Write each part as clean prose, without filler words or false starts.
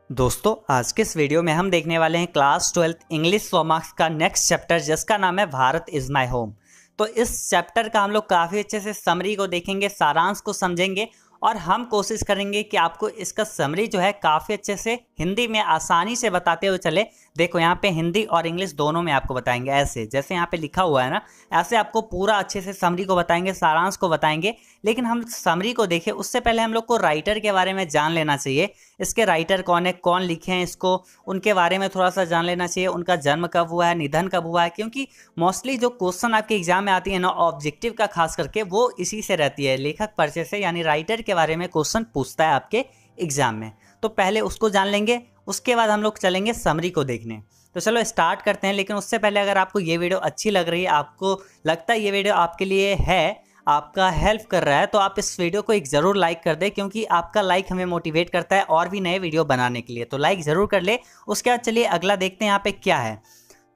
दोस्तों आज के इस वीडियो में हम देखने वाले हैं क्लास 12th इंग्लिश 100 मार्क्स का नेक्स्ट चैप्टर जिसका नाम है भारत इज माय होम। तो इस चैप्टर का हम लोग काफ़ी अच्छे से समरी को देखेंगे, सारांश को समझेंगे और हम कोशिश करेंगे कि आपको इसका समरी जो है काफ़ी अच्छे से हिंदी में आसानी से बताते हुए चले। देखो यहाँ पे हिंदी और इंग्लिश दोनों में आपको बताएंगे, ऐसे जैसे यहाँ पे लिखा हुआ है ना, ऐसे आपको पूरा अच्छे से समरी को बताएंगे, सारांश को बताएंगे। लेकिन हम समरी को देखें उससे पहले हम लोग को राइटर के बारे में जान लेना चाहिए। इसके राइटर कौन है, कौन लिखे हैं इसको, उनके बारे में थोड़ा सा जान लेना चाहिए। उनका जन्म कब हुआ है, निधन कब हुआ है, क्योंकि मोस्टली जो क्वेश्चन आपके एग्जाम में आती है ना ऑब्जेक्टिव का खास करके, वो इसी से रहती है। लेखक परिचय से यानी राइटर के बारे में क्वेश्चन पूछता है आपके एग्जाम में, तो पहले उसको जान लेंगे, उसके बाद हम लोग चलेंगे समरी को देखने। तो चलो स्टार्ट करते हैं। लेकिन उससे पहले अगर आपको ये वीडियो अच्छी लग रही है, आपको लगता है ये वीडियो आपके लिए है, आपका हेल्प कर रहा है, तो आप इस वीडियो को एक ज़रूर लाइक कर दें, क्योंकि आपका लाइक हमें मोटिवेट करता है और भी नए वीडियो बनाने के लिए। तो लाइक ज़रूर कर ले। उसके बाद चलिए अगला देखते हैं यहाँ पे क्या है।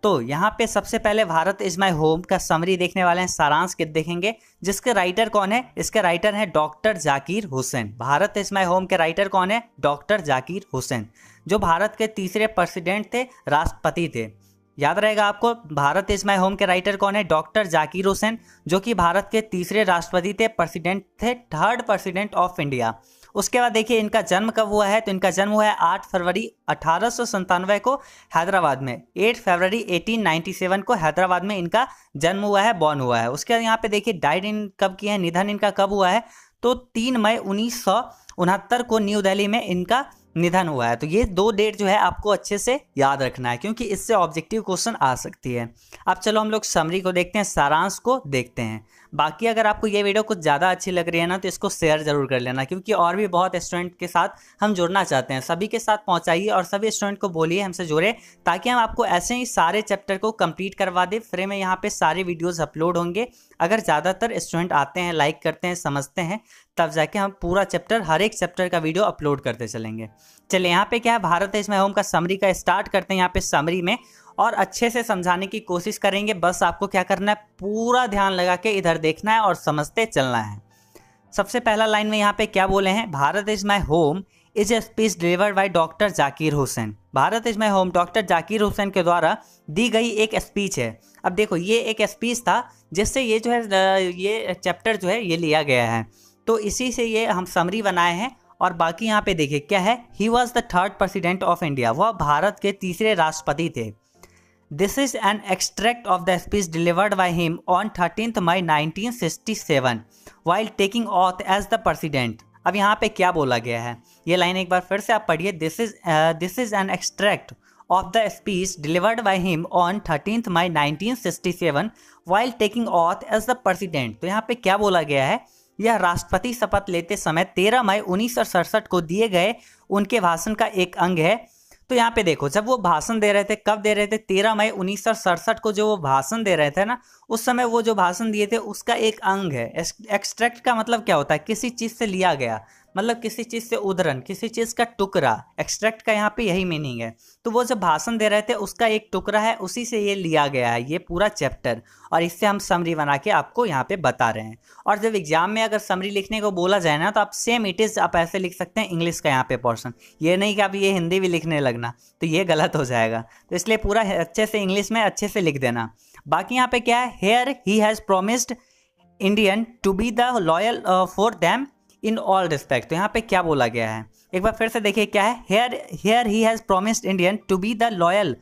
तो यहाँ पे सबसे पहले भारत इज माय होम का समरी देखने वाले हैं, सारांश के देखेंगे। जिसके राइटर कौन है, इसके राइटर हैं doctor Zakir Hussain. Bharat is my home के राइटर कौन है, डॉक्टर जाकिर हुसैन, जो भारत के तीसरे प्रेसिडेंट थे, राष्ट्रपति थे। याद रहेगा आपको, भारत इज माय होम के राइटर कौन है, डॉक्टर जाकिर हुसैन, जो कि भारत के तीसरे राष्ट्रपति थे, प्रेसिडेंट थे, थर्ड प्रेसिडेंट ऑफ इंडिया। उसके बाद देखिए इनका जन्म कब हुआ है, तो इनका जन्म हुआ है 8 फरवरी 1897 को हैदराबाद में। 8 फरवरी 1897 को हैदराबाद में इनका जन्म हुआ है, बॉर्न हुआ है। उसके बाद यहाँ पे देखिए डाइड इन कब किया है, निधन इनका कब हुआ है, तो 3 मई 1969 को न्यू दिल्ली में इनका निधन हुआ है। तो ये दो डेट जो है आपको अच्छे से याद रखना है, क्योंकि इससे ऑब्जेक्टिव क्वेश्चन आ सकती है। अब चलो हम लोग समरी को देखते हैं, सारांश को देखते हैं। बाकी अगर आपको ये वीडियो कुछ ज़्यादा अच्छी लग रही है ना, तो इसको शेयर जरूर कर लेना, क्योंकि और भी बहुत स्टूडेंट के साथ हम जुड़ना चाहते हैं। सभी के साथ पहुंचाइए और सभी स्टूडेंट को बोलिए हमसे जुड़े, ताकि हम आपको ऐसे ही सारे चैप्टर को कंप्लीट करवा दें। फ्री में यहाँ पे सारे वीडियोज़ अपलोड होंगे। अगर ज़्यादातर स्टूडेंट आते हैं, लाइक करते हैं, समझते हैं, तब जाके हम पूरा चैप्टर, हर एक चैप्टर का वीडियो अपलोड करते चलेंगे। चलिए यहाँ पे क्या है, भारत इज माय होम का समरी का स्टार्ट करते हैं। यहाँ पे समरी में और अच्छे से समझाने की कोशिश करेंगे। बस आपको क्या करना है, पूरा ध्यान लगा के इधर देखना है और समझते चलना है। सबसे पहला लाइन में यहाँ पे क्या बोले हैं, Bharat is my home is a speech delivered by doctor Zakir Hussain. Bharat is my home doctor Zakir Hussain के द्वारा दी गई एक स्पीच है। अब देखो ये एक स्पीच था जिससे ये जो है ये चैप्टर जो है ये लिया गया है, तो इसी से ये हम समरी बनाए हैं। और बाकी यहाँ पे देखिए क्या है, he was the third president of India, वह भारत के तीसरे राष्ट्रपति थे। This is an extract of the speech delivered by him on 13 May 1967 while taking oath as the president. अब यहाँ पे क्या बोला गया है, ये लाइन एक बार फिर से आप पढ़िए। This is an extract of the speech delivered by him on 13 May 1967 while taking oath as the president। तो यहाँ पे क्या बोला गया है, यह राष्ट्रपति शपथ लेते समय 13 मई 1967 को दिए गए उनके भाषण का एक अंग है। तो यहाँ पे देखो, जब वो भाषण दे रहे थे, कब दे रहे थे, 13 मई 1967 को जो वो भाषण दे रहे थे ना, उस समय वो जो भाषण दिए थे उसका एक अंग है। एक्सट्रैक्ट का मतलब क्या होता है, किसी चीज़ से लिया गया, मतलब किसी चीज़ से उदाहरण, किसी चीज़ का टुकड़ा। एक्सट्रैक्ट का यहाँ पे यही मीनिंग है। तो वो जब भाषण दे रहे थे उसका एक टुकड़ा है, उसी से ये लिया गया है ये पूरा चैप्टर, और इससे हम समरी बना के आपको यहाँ पे बता रहे हैं। और जब एग्जाम में अगर समरी लिखने को बोला जाए ना, तो आप सेम इट इज़ आप ऐसे लिख सकते हैं इंग्लिश का यहाँ पे पोर्शन। ये नहीं कि आप ये हिंदी भी लिखने लगना, तो ये गलत हो जाएगा। तो इसलिए पूरा अच्छे से इंग्लिश में अच्छे से लिख देना। बाकी यहाँ पे क्या है, here he has promised Indian to be the loyal for them in all respect. तो यहाँ पे क्या बोला गया है, एक बार फिर से देखिए क्या है, here he has promised Indian to be the loyal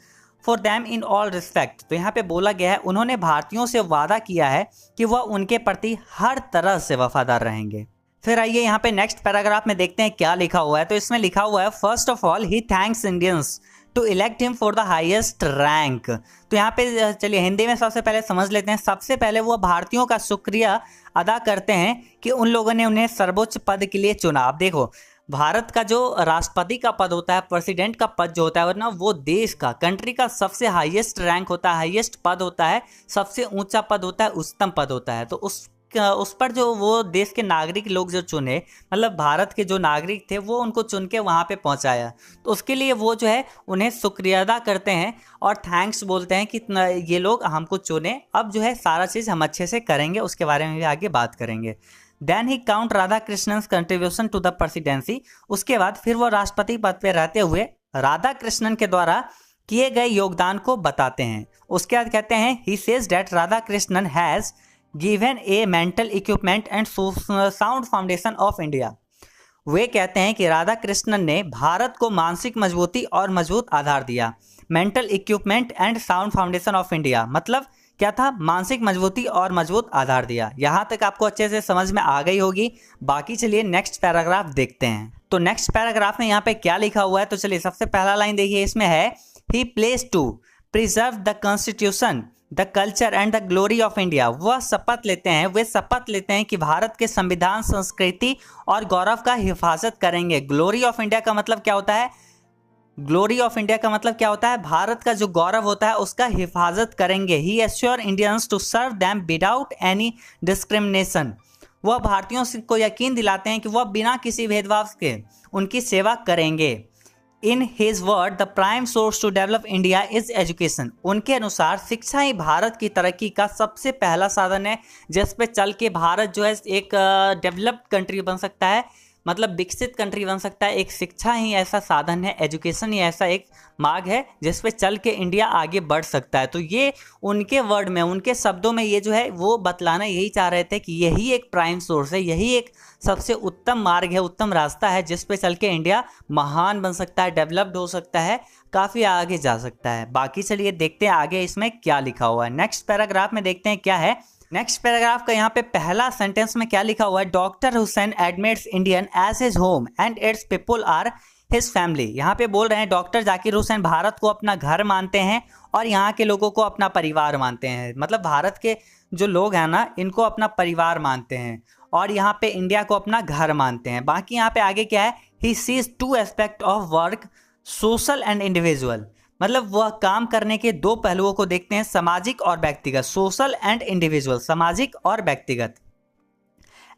for them in all respect. तो यहाँ पे बोला गया है उन्होंने भारतीयों से वादा किया है कि वह उनके प्रति हर तरह से वफादार रहेंगे। फिर आइए यहाँ पे नेक्स्ट पैराग्राफ में देखते हैं क्या लिखा हुआ है। तो इसमें लिखा हुआ है, first of all he thanks Indians to elect him for the highest rank. तो यहाँ पे चलिए हिंदी में सबसे पहले समझ लेते हैं। सबसे पहले वो भारतीयों का शुक्रिया अदा करते हैं कि उन लोगों ने उन्हें सर्वोच्च पद के लिए चुना। अब देखो, भारत का जो राष्ट्रपति का पद होता है, प्रेसिडेंट का पद जो होता है ना, वो देश का, कंट्री का सबसे हाईएस्ट रैंक होता है, हाईएस्ट पद होता है, सबसे ऊंचा पद होता है, उच्चतम पद होता है। तो उस पर जो वो देश के नागरिक लोग जो चुने, मतलब भारत के जो नागरिक थे, वो उनको चुन के वहाँ पे पहुँचाया। तो उसके लिए वो जो है उन्हें शुक्रिया अदा करते हैं और थैंक्स बोलते हैं कि ये लोग हमको चुने। अब जो है सारा चीज़ हम अच्छे से करेंगे, उसके बारे में भी आगे बात करेंगे। Then he count Radhakrishnan contribution to the presidency. उसके बाद फिर वो राष्ट्रपति पद पे रहते हुए राधा कृष्णन के द्वारा किए गए योगदान को बताते हैं। उसके बाद कहते हैं he says that Radhakrishnan has given a mental equipment and sound foundation of India. वे कहते हैं कि राधा कृष्णन ने भारत को मानसिक मजबूती और मजबूत आधार दिया। Mental equipment and sound foundation of India मतलब क्या था? मानसिक मजबूती और मजबूत आधार दिया। यहाँ तक आपको अच्छे से समझ में आ गई होगी। बाकी चलिए नेक्स्ट पैराग्राफ देखते हैं। तो नेक्स्ट पैराग्राफ में यहाँ पे क्या लिखा हुआ है, तो चलिए सबसे पहला लाइन देखिए, इसमें है he place to preserve the constitution the culture and the glory of India. वह शपथ लेते हैं, वे शपथ लेते हैं कि भारत के संविधान, संस्कृति और गौरव का हिफाजत करेंगे। ग्लोरी ऑफ इंडिया का मतलब क्या होता है? ग्लोरी ऑफ इंडिया का मतलब क्या होता है? भारत का जो गौरव होता है उसका हिफाजत करेंगे। He assure Indians to serve them without any discrimination. वह भारतीयों को यकीन दिलाते हैं कि वह बिना किसी भेदभाव के उनकी सेवा करेंगे। In his word the prime source to develop India is education. उनके अनुसार शिक्षा ही भारत की तरक्की का सबसे पहला साधन है, जिस पे चल के भारत जो है एक डेवलप्ड कंट्री बन सकता है, मतलब विकसित कंट्री बन सकता है। एक शिक्षा ही ऐसा साधन है, एजुकेशन ही ऐसा एक मार्ग है जिस पे चल के इंडिया आगे बढ़ सकता है। तो ये उनके वर्ड में, उनके शब्दों में ये जो है वो बतलाना यही चाह रहे थे कि यही एक प्राइम सोर्स है, यही एक सबसे उत्तम मार्ग है, उत्तम रास्ता है जिस पे चल के इंडिया महान बन सकता है, डेवलप्ड हो सकता है, काफ़ी आगे जा सकता है। बाकी चलिए देखते हैं आगे इसमें क्या लिखा हुआ है। नेक्स्ट पैराग्राफ में देखते हैं क्या है। नेक्स्ट पैराग्राफ का यहाँ पे पहला सेंटेंस में क्या लिखा हुआ है? Doctor Hussain admits Indian as his home and its people are his family. यहाँ पे बोल रहे हैं डॉक्टर जाकिर हुसैन भारत को अपना घर मानते हैं और यहाँ के लोगों को अपना परिवार मानते हैं। मतलब भारत के जो लोग हैं ना, इनको अपना परिवार मानते हैं और यहाँ पे इंडिया को अपना घर मानते हैं। बाकी यहाँ पे आगे क्या है? He sees to aspect of work, social and individual. मतलब वह काम करने के दो पहलुओं को देखते हैं, सामाजिक और व्यक्तिगत, सोशल एंड इंडिविजुअल, सामाजिक और व्यक्तिगत।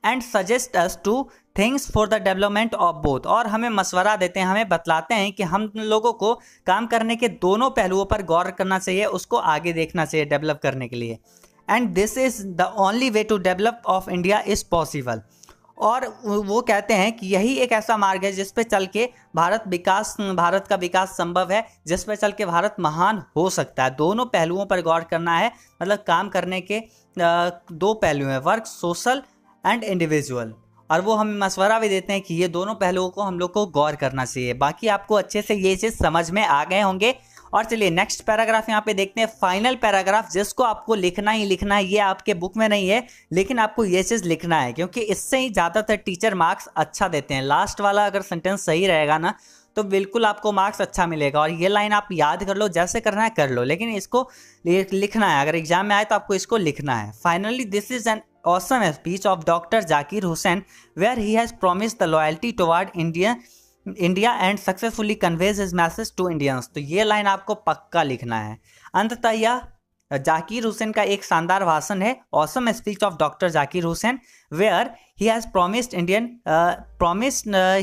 And suggest us two things for the development of both. और हमें मशवरा देते हैं, हमें बतलाते हैं कि हम लोगों को काम करने के दोनों पहलुओं पर गौर करना चाहिए, उसको आगे देखना चाहिए डेवलप करने के लिए। And this is the only way to develop of India is possible. और वो कहते हैं कि यही एक ऐसा मार्ग है जिस पे चल के भारत का विकास संभव है, जिस पे चल के भारत महान हो सकता है। दोनों पहलुओं पर गौर करना है, मतलब काम करने के दो पहलू हैं, वर्क, सोशल एंड इंडिविजुअल। और वो हमें मशवरा भी देते हैं कि ये दोनों पहलुओं को हम लोग को गौर करना चाहिए। बाकी आपको अच्छे से ये चीज़ समझ में आ गए होंगे। और चलिए नेक्स्ट पैराग्राफ यहाँ पे देखते हैं, फाइनल पैराग्राफ, जिसको आपको लिखना ही लिखना है। ये आपके बुक में नहीं है, लेकिन आपको ये चीज़ लिखना है, क्योंकि इससे ही ज़्यादातर टीचर मार्क्स अच्छा देते हैं। लास्ट वाला अगर सेंटेंस सही रहेगा ना, तो बिल्कुल आपको मार्क्स अच्छा मिलेगा। और ये लाइन आप याद कर लो, जैसे करना है कर लो, लेकिन इसको लिखना है। अगर एग्जाम में आए तो आपको इसको लिखना है। Finally this is N awesome speech of Dr. Zakir Hussain where he has promised the loyalty toward India and successfully conveys his message to Indians। तो ये लाइन आपको पक्का लिखना है। अंततः यह जाकिर हुसैन का एक शानदार भाषण है, awesome speech of Dr. Zakir Hussain where he has promised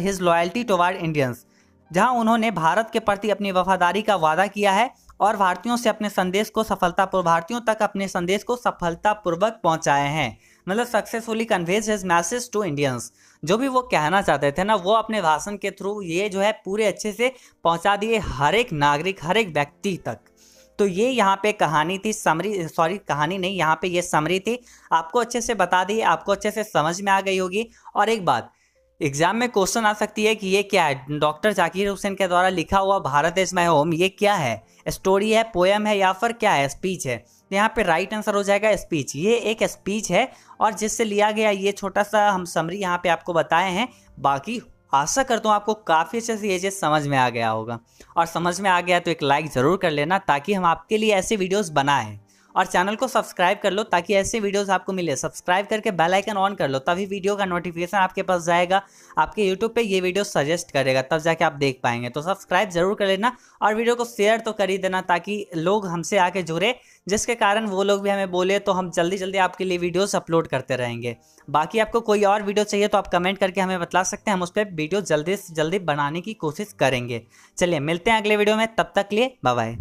his loyalty toward Indians, जहां उन्होंने भारत के प्रति अपनी वफादारी का वादा किया है और भारतीयों तक अपने संदेश को सफलतापूर्वक पहुंचाए हैं। मतलब successfully conveys his message to Indians. जो भी वो कहना चाहते थे ना, वो अपने भाषण के थ्रू ये जो है पूरे अच्छे से पहुंचा दिए हर एक नागरिक, हर एक व्यक्ति तक। तो ये यहाँ पे कहानी थी, कहानी नहीं, यहाँ पे ये समरी थी। आपको अच्छे से बता दी, आपको अच्छे से समझ में आ गई होगी। और एक बात, एग्जाम में क्वेश्चन आ सकती है कि ये क्या है, डॉक्टर जाकिर हुसैन के द्वारा लिखा हुआ भारत इज माय होम, ये क्या है? स्टोरी है, पोएम है, या फिर क्या है? स्पीच है। यहाँ पे राइट आंसर हो जाएगा स्पीच। ये एक स्पीच है और जिससे लिया गया ये छोटा सा हम समरी यहाँ पे आपको बताए हैं। बाकी आशा करता हूँ आपको काफ़ी अच्छे से ये चीज़ समझ में आ गया होगा। और समझ में आ गया तो एक लाइक ज़रूर कर लेना, ताकि हम आपके लिए ऐसे वीडियोज़ बनाएं। और चैनल को सब्सक्राइब कर लो ताकि ऐसे वीडियोस आपको मिले। सब्सक्राइब करके बेल आइकन ऑन कर लो, तभी वीडियो का नोटिफिकेशन आपके पास जाएगा। आपके यूट्यूब पे ये वीडियो सजेस्ट करेगा, तब जाके आप देख पाएंगे। तो सब्सक्राइब जरूर कर लेना और वीडियो को शेयर तो कर ही देना, ताकि लोग हमसे आके जुड़े, जिसके कारण वो लोग भी हमें बोले तो हम जल्दी जल्दी आपके लिए वीडियोस अपलोड करते रहेंगे। बाकी आपको कोई और वीडियो चाहिए तो आप कमेंट करके हमें बता सकते हैं, हम उस पर वीडियो जल्दी से जल्दी बनाने की कोशिश करेंगे। चलिए मिलते हैं अगले वीडियो में, तब तक लिए बाय बाय।